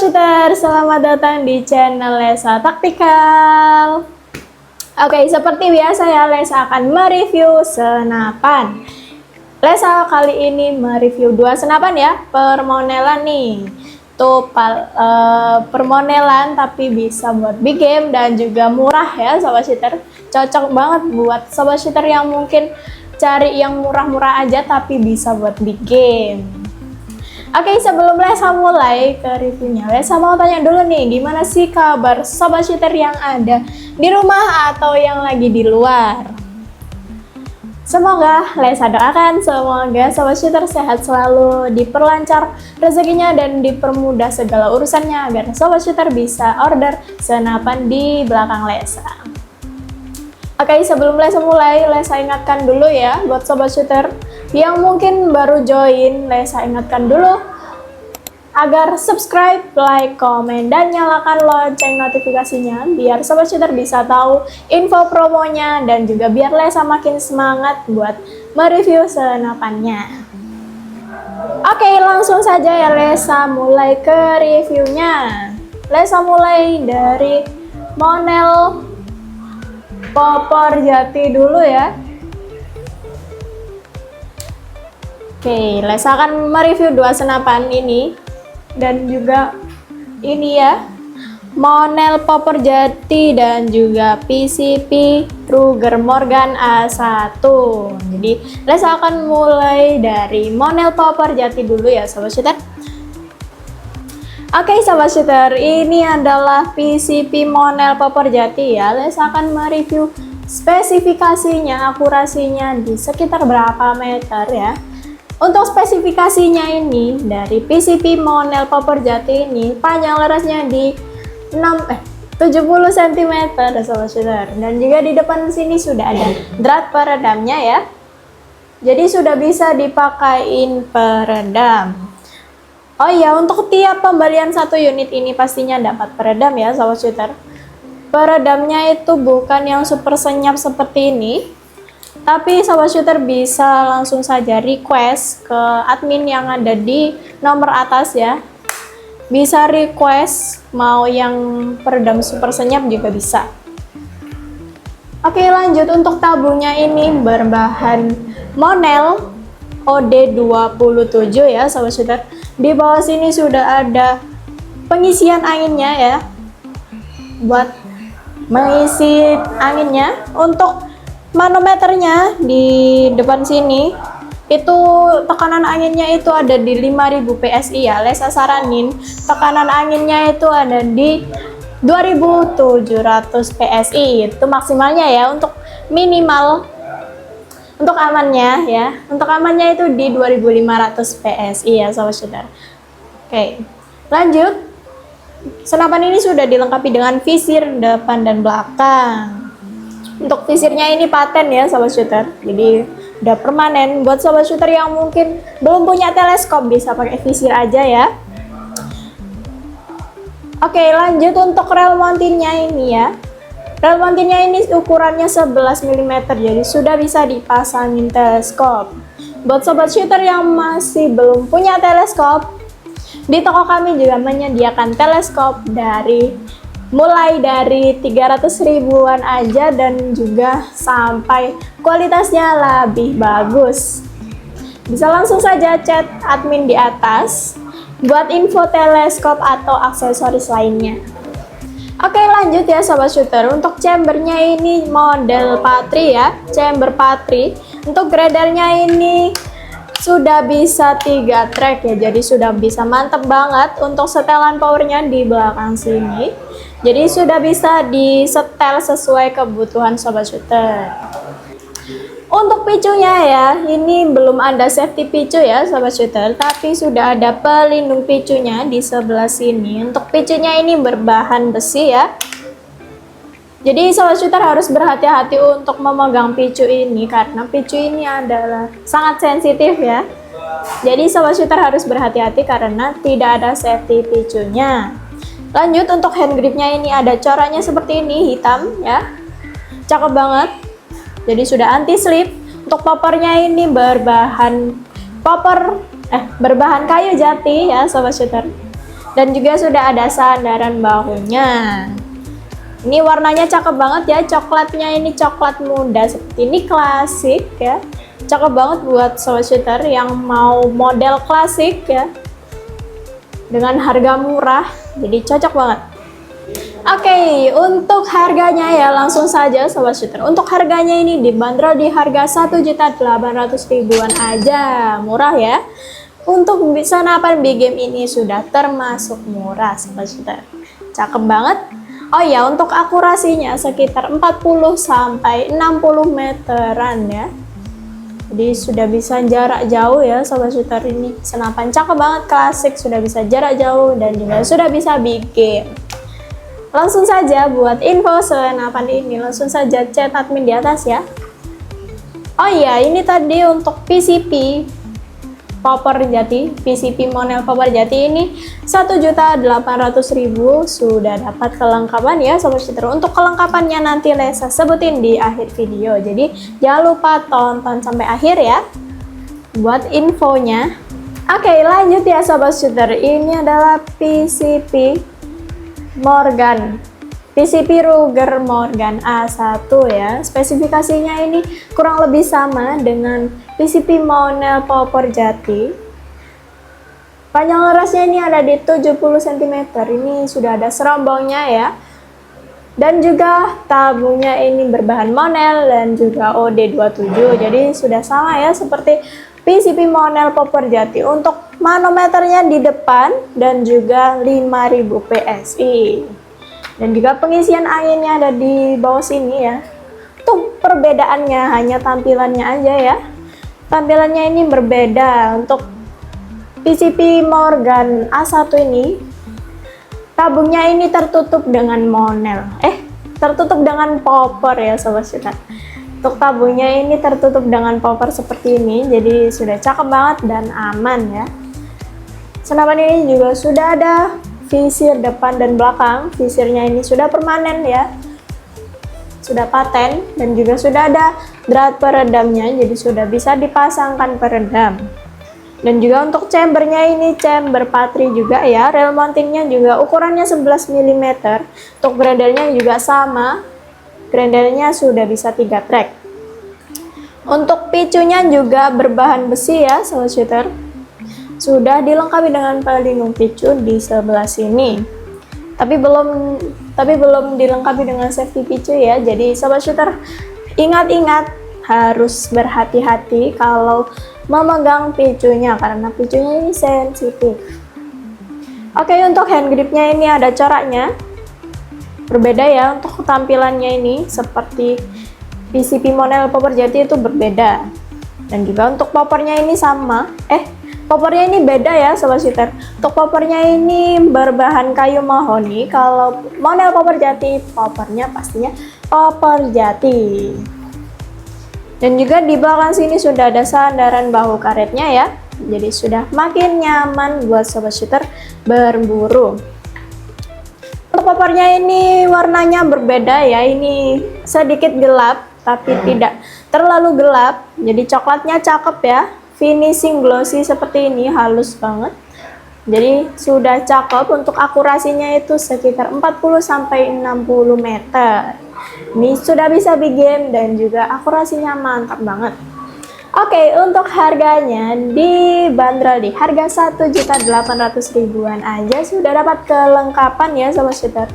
shooter, selamat datang di channel Lesa Taktikal. Oke, seperti biasa ya, Lesa akan mereview senapan. Lesa kali ini mereview dua senapan ya, permonelan nih. Tuh permonelan tapi bisa buat big game dan juga murah ya sobat shooter. Cocok banget buat sobat shooter yang mungkin cari yang murah-murah aja tapi bisa buat big game. Oke, sebelum Lesa mulai ke reviewnya, Lesa mau tanya dulu nih, gimana sih kabar sobat shooter yang ada di rumah atau yang lagi di luar? Semoga Lesa doakan, semoga sobat shooter sehat selalu, diperlancar rezekinya dan dipermudah segala urusannya agar sobat shooter bisa order senapan di belakang Lesa. Oke, sebelum Lesa mulai, Lesa ingatkan dulu ya buat sobat shooter yang mungkin baru join, Lesa ingatkan dulu agar subscribe, like, komen, dan nyalakan lonceng notifikasinya biar sobat shooter bisa tahu info promonya dan juga biar Lesa makin semangat buat mereview senapannya. Oke, langsung saja ya Lesa mulai ke reviewnya. Lesa mulai dari Monel Popor Jati dulu ya. Oke, Lesa akan mereview dua senapan ini dan juga ini ya, Monel Popor Jati dan juga PCP Ruger Morgan A1. Jadi Lesa akan mulai dari Monel Popor Jati dulu ya sobat shooter. Oke sobat shooter, ini adalah PCP Monel Popor Jati ya. Lesa akan mereview spesifikasinya, akurasinya di sekitar berapa meter ya. Untuk spesifikasinya ini dari PCP Monel Popor Jati ini panjang lerasnya di 70 cm sobat shooter, dan juga di depan sini sudah ada drat peredamnya ya. Jadi sudah bisa dipakein peredam. Oh iya, untuk tiap pembelian satu unit ini pastinya dapat peredam ya sobat shooter. Peredamnya itu bukan yang super senyap seperti ini, tapi sobat shooter bisa langsung saja request ke admin yang ada di nomor atas ya. Bisa request mau yang peredam super senyap juga bisa. Oke, lanjut untuk tabungnya ini berbahan Monel OD27 ya sobat shooter. Di bawah sini sudah ada pengisian anginnya ya, buat mengisi anginnya. Untuk manometernya di depan sini itu tekanan anginnya itu ada di 5000 PSI ya. Lesa saranin tekanan anginnya itu ada di 2700 PSI, itu maksimalnya ya. Untuk minimal untuk amannya ya, untuk amannya itu di 2500 PSI ya sobat shooter. Oke, lanjut. Senapan ini sudah dilengkapi dengan visir depan dan belakang. Untuk visirnya ini paten ya sobat shooter, jadi udah permanen. Buat sobat shooter yang mungkin belum punya teleskop bisa pakai visir aja ya. Oke, lanjut untuk rel mountingnya ini ya. Rel mountingnya ini ukurannya 11 mm, jadi sudah bisa dipasangin teleskop. Buat sobat shooter yang masih belum punya teleskop, di toko kami juga menyediakan teleskop mulai dari 300 ribuan aja dan juga sampai kualitasnya lebih bagus. Bisa langsung saja chat admin di atas buat info teleskop atau aksesoris lainnya. Oke, lanjut ya sobat shooter. Untuk chambernya ini model Patri ya, chamber Patri. Untuk gradernya ini sudah bisa 3 track ya, jadi sudah bisa mantep banget. Untuk setelan powernya di belakang sini, jadi sudah bisa disetel sesuai kebutuhan sobat shooter. Untuk picunya ya, ini belum ada safety picu ya sobat shooter, tapi sudah ada pelindung picunya di sebelah sini. Untuk picunya ini berbahan besi ya. Jadi sobat shooter harus berhati-hati untuk memegang picu ini karena picu ini adalah sangat sensitif ya. Jadi sobat shooter harus berhati-hati karena tidak ada safety picunya. Lanjut, untuk hand gripnya ini ada coraknya seperti ini, hitam ya. Cakep banget. Jadi sudah anti slip. Untuk popornya ini berbahan kayu jati ya sobat shooter. Dan juga sudah ada sandaran bahunya. Ini warnanya cakep banget ya, coklatnya ini coklat muda seperti ini, klasik ya. Cakep banget buat sobat shooter yang mau model klasik ya. Dengan harga murah, jadi cocok banget. Oke, untuk harganya ya langsung saja sobat shooter. Untuk harganya ini dibanderol di harga 1.800.000-an aja, murah ya. Untuk senapan big game ini sudah termasuk murah sobat shooter. Cakep banget. Oh ya, untuk akurasinya sekitar 40 sampai 60 meteran ya. Jadi sudah bisa jarak jauh ya sobat shooter, ini senapan cakep banget, klasik, sudah bisa jarak jauh dan juga sudah bisa big game. Langsung saja buat info senapan ini, langsung saja chat admin di atas ya. Oh iya, ini tadi untuk PCP Popper Jati, PCP Monel Popper Jati ini 1.800.000 sudah dapat kelengkapan ya sobat shooter. Untuk kelengkapannya nanti Lesa sebutin di akhir video, jadi jangan lupa tonton sampai akhir ya buat infonya. Oke, lanjut ya sobat shooter, ini adalah PCP Morgan, PCP Ruger Morgan A1 ya. Spesifikasinya ini kurang lebih sama dengan PCP Monel Popper Jati. Panjang lerasnya ini ada di 70 cm. Ini sudah ada serombongnya ya. Dan juga tabungnya ini berbahan Monel dan juga OD27. Jadi sudah sama ya seperti PCP Monel Popper Jati. Untuk manometernya di depan dan juga 5000 PSI. Dan juga pengisian anginnya ada di bawah sini ya. Untuk perbedaannya hanya tampilannya aja ya. Tampilannya ini berbeda. Untuk PCP Morgan A1 ini tabungnya ini tertutup dengan Monel. Tertutup dengan popper ya sobat shooter. Untuk tabungnya ini tertutup dengan popper seperti ini. Jadi sudah cakep banget dan aman ya. Senapan ini juga sudah ada visir depan dan belakang. Visirnya ini sudah permanen ya, sudah paten, dan juga sudah ada drat peredamnya, jadi sudah bisa dipasangkan peredam. Dan juga untuk chambernya ini chamber patri juga ya. Rail mountingnya juga ukurannya 11 mm. Untuk grendelnya juga sama, grendelnya sudah bisa 3 track. Untuk picunya juga berbahan besi ya sobat shooter. Sudah dilengkapi dengan pelindung picu di sebelah sini. Tapi belum dilengkapi dengan safety picu ya. Jadi sobat shooter ingat-ingat harus berhati-hati kalau memegang picunya karena picunya ini sensitif. Oke, untuk hand gripnya ini ada coraknya. Berbeda ya, untuk tampilannya ini seperti PCP Monel Popper Jati itu berbeda. Dan juga untuk poppernya ini sama. Poppernya ini beda ya sobat shooter. Untuk poppernya ini berbahan kayu mahoni. Kalau Monel Popper Jati, poppernya pastinya Popper Jati. Dan juga di belakang sini sudah ada sandaran bahu karetnya ya. Jadi sudah makin nyaman buat sobat shooter berburu. Untuk poppernya ini warnanya berbeda ya. Ini sedikit gelap tapi tidak terlalu gelap. Jadi coklatnya cakep ya. Finishing glossy seperti ini, halus banget. Jadi sudah cakep. Untuk akurasinya itu sekitar 40 sampai 60 meter. Ini sudah bisa big game dan juga akurasinya mantap banget. Oke, untuk harganya dibanderol di harga 1.800.000-an aja sudah dapat kelengkapan ya sobat shooter.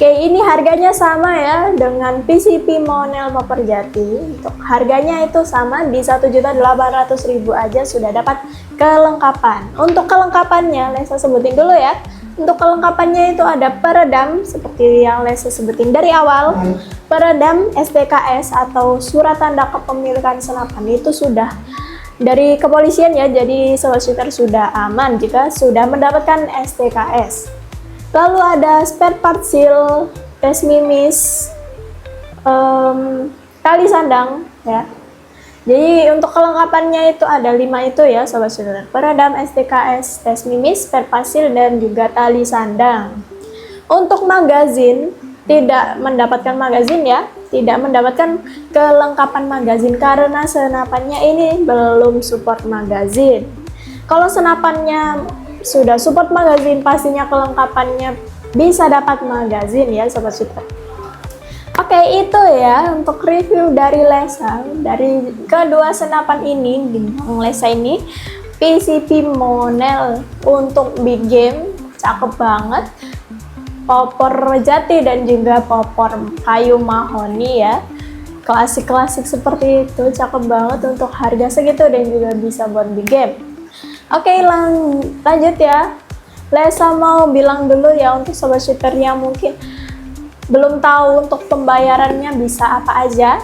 Oke, ini harganya sama ya dengan PCP Monel Popper Jati. Untuk harganya itu sama di 1.800.000 aja sudah dapat kelengkapan. Untuk kelengkapannya Lesa sebutin dulu ya. Untuk kelengkapannya itu ada peredam seperti yang Lesa sebutin dari awal. Peredam STKS atau surat tanda kepemilikan senapan itu sudah dari kepolisian ya. Jadi sobat shooter sudah aman jika sudah mendapatkan STKS. Lalu ada spare part seal, tes mimis, tali sandang ya. Jadi untuk kelengkapannya itu ada 5 itu ya sobat shooter. Peredam, STKS, tes mimis, spare part seal, dan juga tali sandang. Untuk magazin tidak mendapatkan magazin ya, tidak mendapatkan kelengkapan magazin karena senapannya ini belum support magazin. Kalau senapannya sudah support magazine, pastinya kelengkapannya bisa dapat magazine ya Sobat Shooter. Oke, itu ya untuk review dari Lesa, dari kedua senapan ini, Ginjong Lesa ini. PCP Monel untuk big game, cakep banget. Popor jati dan juga popor kayu mahoni ya. Klasik-klasik seperti itu, cakep banget untuk harga segitu dan juga bisa buat big game. Oke, lanjut ya. Lesa mau bilang dulu ya untuk Sobat Shooter yang mungkin belum tahu untuk pembayarannya bisa apa aja.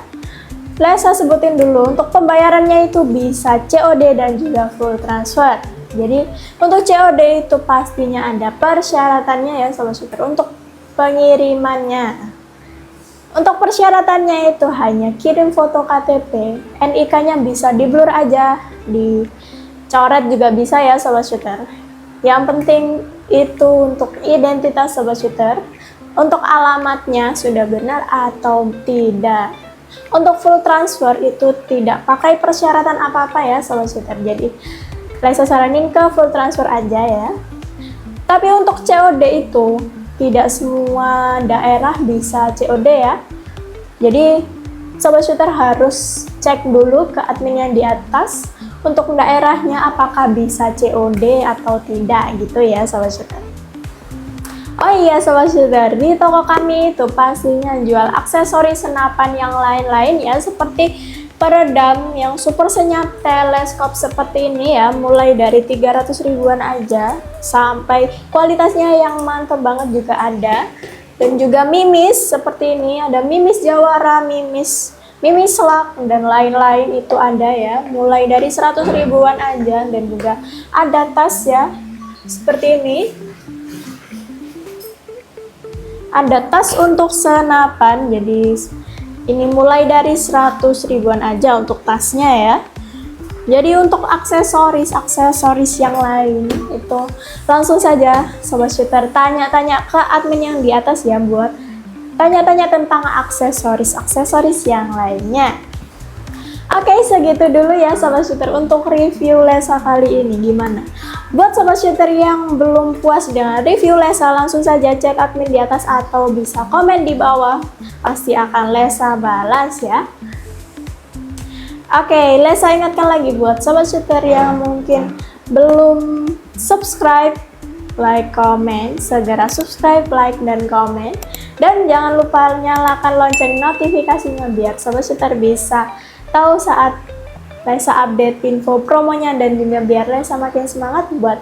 Lesa sebutin dulu, untuk pembayarannya itu bisa COD dan juga full transfer. Jadi untuk COD itu pastinya ada persyaratannya ya Sobat Shooter untuk pengirimannya. Untuk persyaratannya itu hanya kirim foto KTP, NIK-nya bisa di blur aja, dicoret juga bisa ya Sobat Shooter. Yang penting itu untuk identitas Sobat Shooter, untuk alamatnya sudah benar atau tidak. Untuk full transfer itu tidak pakai persyaratan apa-apa ya Sobat Shooter. Jadi Lesa saranin ke full transfer aja ya. Tapi untuk COD itu tidak semua daerah bisa COD ya. Jadi Sobat Shooter harus cek dulu ke admin yang di atas untuk daerahnya apakah bisa COD atau tidak gitu ya Sobat Shooter. Oh iya Sobat Shooter, di toko kami itu pastinya jual aksesoris senapan yang lain-lain ya, seperti peredam yang super senyap teleskop seperti ini ya, mulai dari 300 ribuan aja sampai kualitasnya yang mantap banget juga ada. Dan juga mimis seperti ini, ada mimis jawara, mimis selak dan lain-lain itu ada ya, mulai dari 100 ribuan aja. Dan juga ada tas ya seperti ini, ada tas untuk senapan, jadi ini mulai dari 100 ribuan aja untuk tasnya ya. Jadi untuk aksesoris yang lain itu langsung saja Sobat Shooter tanya-tanya ke admin yang di atas ya, buat tanya-tanya tentang aksesoris yang lainnya. Oke, segitu dulu ya Sobat Shooter untuk review Lesa kali ini. Gimana? Buat Sobat Shooter yang belum puas dengan review Lesa, langsung saja chat admin di atas atau bisa komen di bawah. Pasti akan Lesa balas ya. Oke, Lesa ingatkan lagi buat Sobat Shooter yang mungkin belum subscribe, like, komen, segera subscribe, like, dan komen. Dan jangan lupa nyalakan lonceng notifikasinya biar Sobat Shooter bisa tahu saat Lesa update info promonya, dan juga biar Lesa makin semangat buat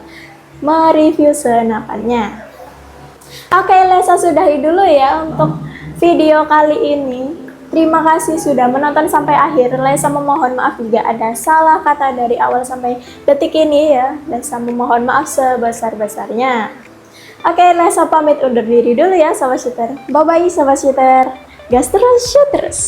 mereview senapannya. Oke, Lesa sudahi dulu ya untuk video kali ini. Terima kasih sudah menonton sampai akhir. Lesa memohon maaf jika ada salah kata dari awal sampai detik ini ya. Lesa memohon maaf sebesar-besarnya. Oke, Lesa pamit undur diri dulu ya Sobat Shooter. Bye-bye Sobat Shooter. Gas terus, shoot terus.